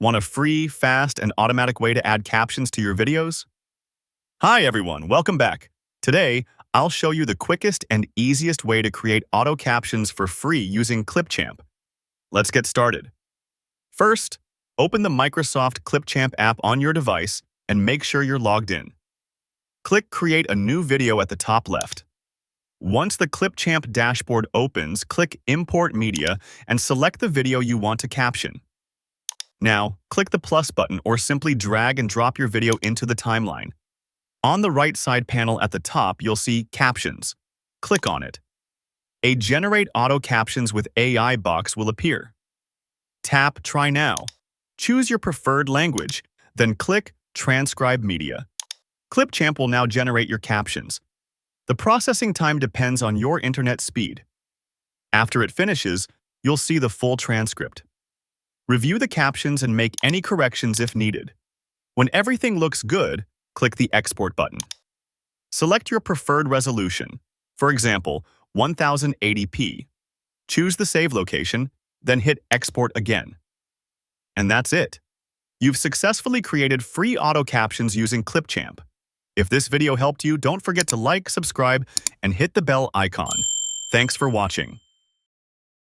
Want a free, fast, and automatic way to add captions to your videos? Hi everyone, welcome back. Today, I'll show you the quickest and easiest way to create auto captions for free using Clipchamp. Let's get started. First, open the Microsoft Clipchamp app on your device and make sure you're logged in. Click Create a new video at the top left. Once the Clipchamp dashboard opens, click Import Media and select the video you want to caption. Now, click the plus button or simply drag and drop your video into the timeline. On the right side panel at the top, you'll see Captions. Click on it. A Generate Auto Captions with AI box will appear. Tap Try Now. Choose your preferred language, then click Transcribe Media. Clipchamp will now generate your captions. The processing time depends on your internet speed. After it finishes, you'll see the full transcript. Review the captions and make any corrections if needed. When everything looks good, click the Export button. Select your preferred resolution, for example, 1080p. Choose the save location, then hit Export again. And that's it. You've successfully created free auto captions using Clipchamp. If this video helped you, don't forget to like, subscribe, and hit the bell icon. Thanks for watching.